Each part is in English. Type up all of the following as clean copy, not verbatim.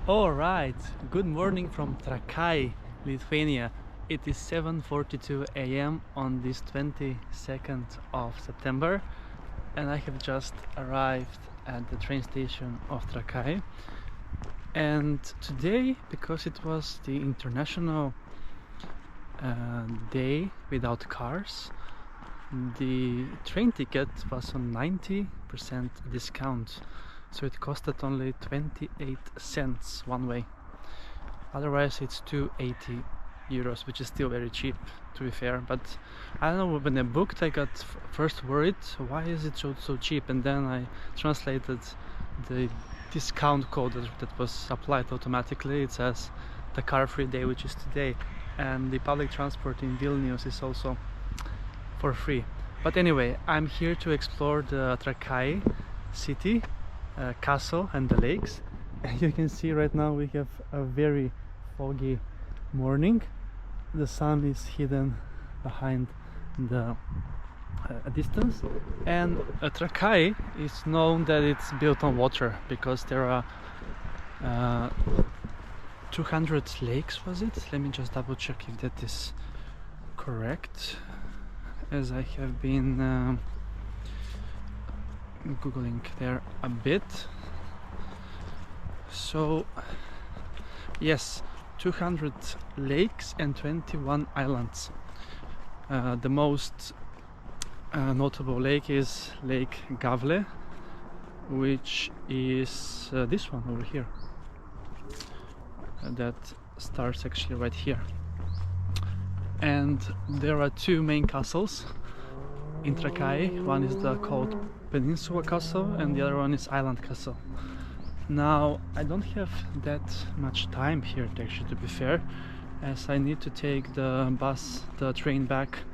Alright, good morning from Trakai, Lithuania. It is 7:42 a.m. on this 22nd of September, and I have just arrived at the train station of Trakai. And today, because it was the International Day without cars, the train ticket was on 90% discount. So it costed only 28 cents one way. Otherwise it's 280 euros, which is still very cheap, to be fair. But I don't know, when I booked I got first worried, why is it so cheap? And then I translated the discount code that was applied automatically. It says the car-free day, which is today, and the public transport in Vilnius is also for free. But anyway, I'm here to explore the Trakai city, castle and the lakes. And you can see right now we have a very foggy morning. The sun is hidden behind the distance, and Trakai is known that it's built on water because there are 200 lakes, was it? Let me just double check if that is correct, as I have been googling there a bit. So yes, 200 lakes and 21 islands. The most notable lake is Lake Galvė, which is this one over here, that starts actually right here. And there are two main castles in Trakai. One is called Peninsula Castle and the other one is Island Castle. Now I don't have that much time here actually, to be fair, as I need to take the train back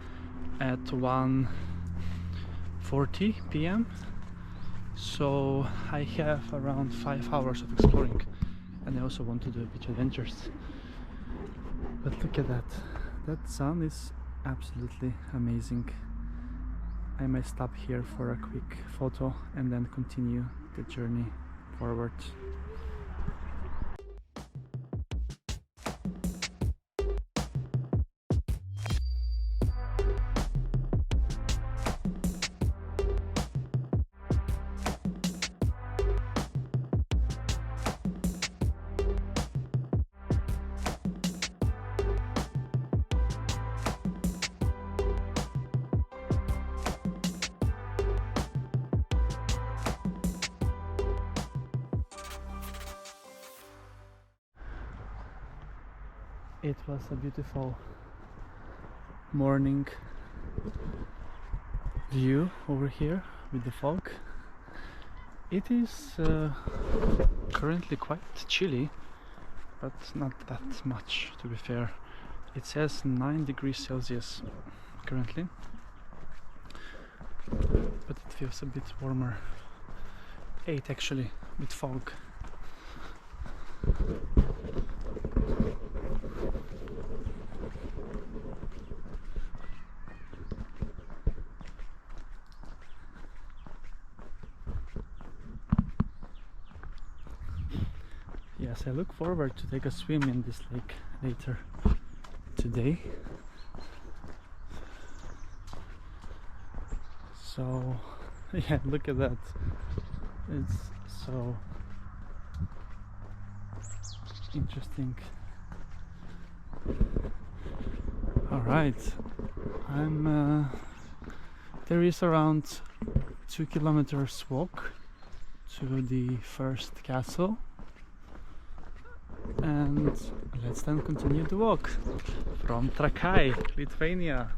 at 1:40 p.m. So I have around 5 hours of exploring, and I also want to do a bit of adventures. But look at that, that sun is absolutely amazing. I might stop here for a quick photo and then continue the journey forward. It was a beautiful morning view over here with the fog. It is currently quite chilly, but not that much, to be fair. It says 9 degrees Celsius currently, but it feels a bit warmer. 8 actually, with fog. Yes, I look forward to take a swim in this lake later today. So yeah, look at that, it's so interesting. Alright, there is around 2 kilometers walk to the first castle, and let's then continue the walk from Trakai, Lithuania.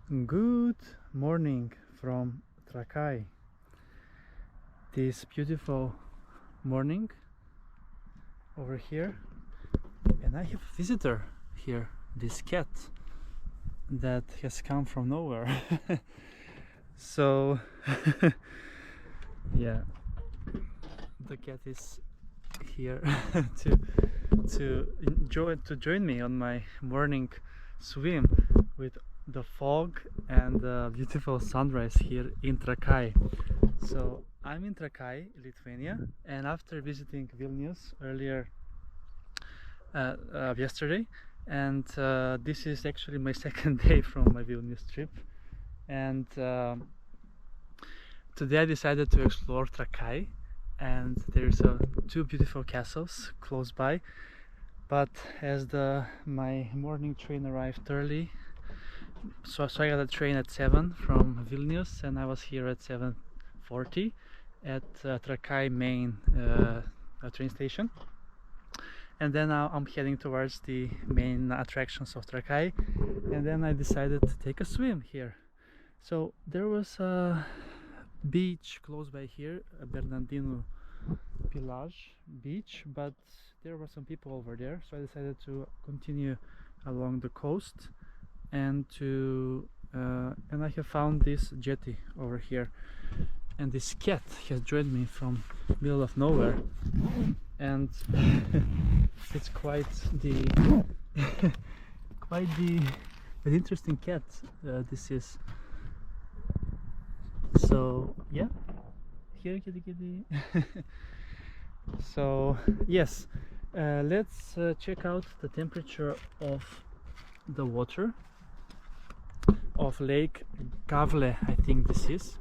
Good morning from Trakai. This beautiful morning over here, and I have a visitor here, this cat that has come from nowhere. So yeah, the cat is here to join me on my morning swim with the fog and the beautiful sunrise here in Trakai. So I'm in Trakai, Lithuania, and after visiting Vilnius earlier yesterday, and this is actually my second day from my Vilnius trip, and today I decided to explore Trakai, and there's two beautiful castles close by. But as my morning train arrived early, so I got a train at 7 from Vilnius, and I was here at 7:40 at Trakai main train station. And then now I'm heading towards the main attractions of Trakai, and then I decided to take a swim here. So there was a beach close by here, a Bernardino Village beach, but there were some people over there, so I decided to continue along the coast and I have found this jetty over here, and this cat has joined me from middle of nowhere, and it's quite the an interesting cat this is. So yeah, here kitty. So yes, let's check out the temperature of the water of Lake Galvė. I think this is.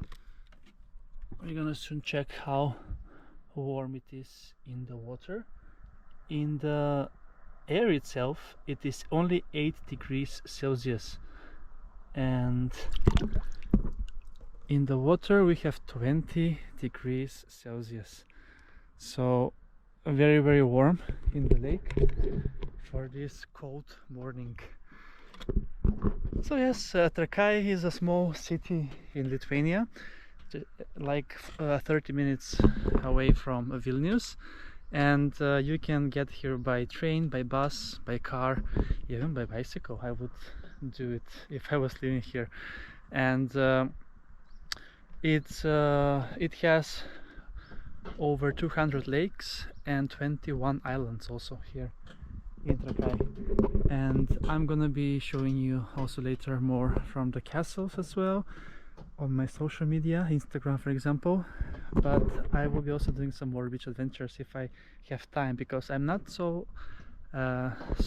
We're gonna soon check how warm it is in the water. In the air itself, it is only 8 degrees Celsius, and in the water we have 20 degrees Celsius. So very, very warm in the lake for this cold morning. So yes, Trakai is a small city in Lithuania, like 30 minutes away from Vilnius, and you can get here by train, by bus, by car, even by bicycle. I would do it if I was living here. And it has over 200 lakes and 21 islands also here in Trakai, and I'm gonna be showing you also later more from the castles as well on my social media, Instagram for example, but I will be also doing some more beach adventures if I have time, because I'm not so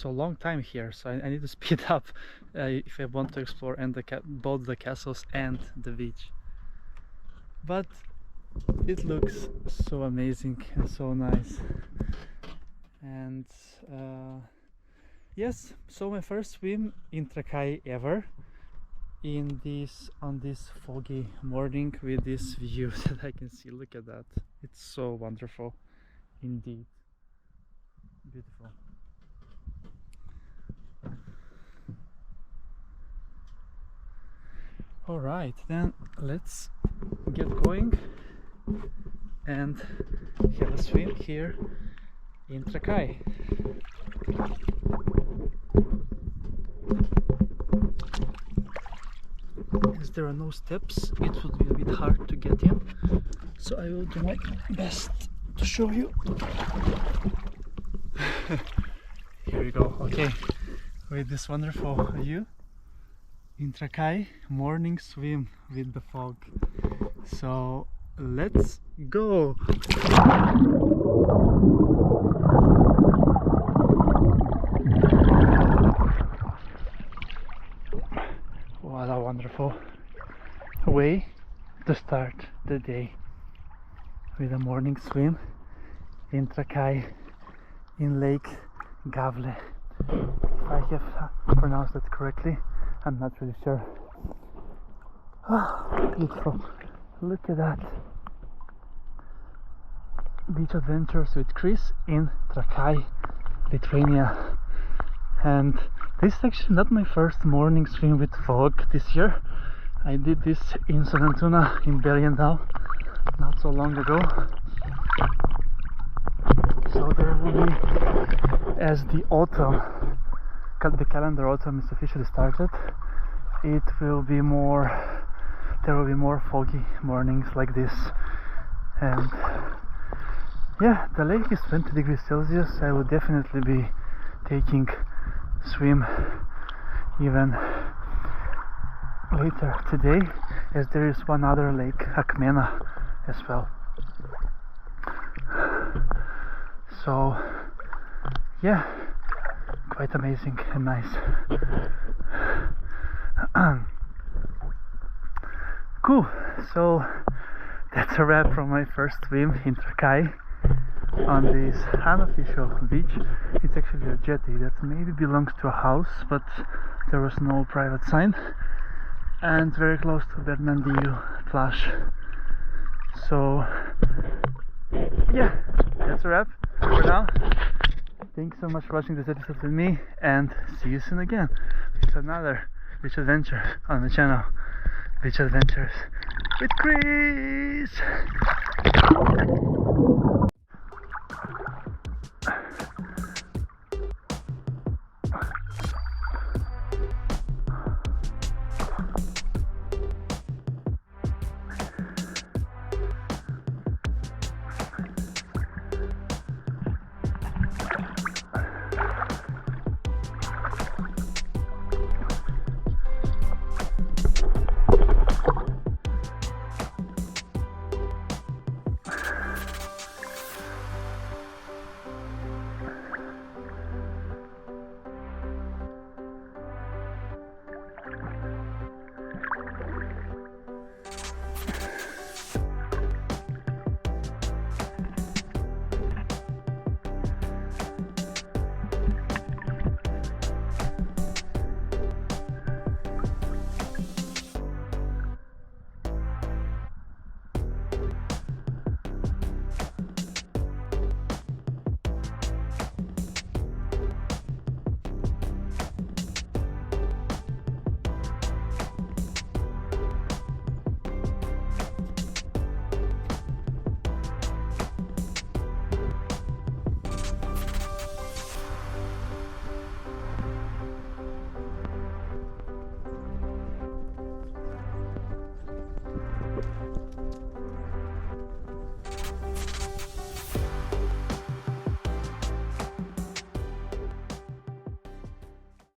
long time here, so I need to speed up if I want to explore and both the castles and the beach. But it looks so amazing and so nice. And yes, so my first swim in Trakai ever on this foggy morning with this view that I can see. Look at that, it's so wonderful indeed, beautiful. All right, then let's get going and have a swim here in Trakai. As there are no steps, it would be a bit hard to get in, so I will do my best to show you. Here we go. Okay, with this wonderful view in Trakai, morning swim with the fog. So let's go. What a wonderful way to start the day with a morning swim in Trakai in Lake Galvė. If I have pronounced it correctly, I'm not really sure. Oh, beautiful. Look at that. Beach adventures with Chris in Trakai, Lithuania. And this is actually not my first morning swim with fog this year. I did this in Sollentuna in Bergendal not so long ago. So there will be, as the autumn, the calendar autumn is officially started, it will be more, there will be more foggy mornings like this. And yeah, the lake is 20 degrees Celsius. I will definitely be taking swim even later today, as there is one other lake, Akmena, as well. So yeah, quite amazing and nice. Cool, so that's a wrap from my first swim in Trakai on this unofficial beach. It's actually a jetty that maybe belongs to a house, but there was no private sign, and very close to Bernardino plage. So yeah, that's a wrap for now. Thanks so much for watching this episode with me, and see you soon again with another beach adventure on the channel, Beach Adventures with Chris.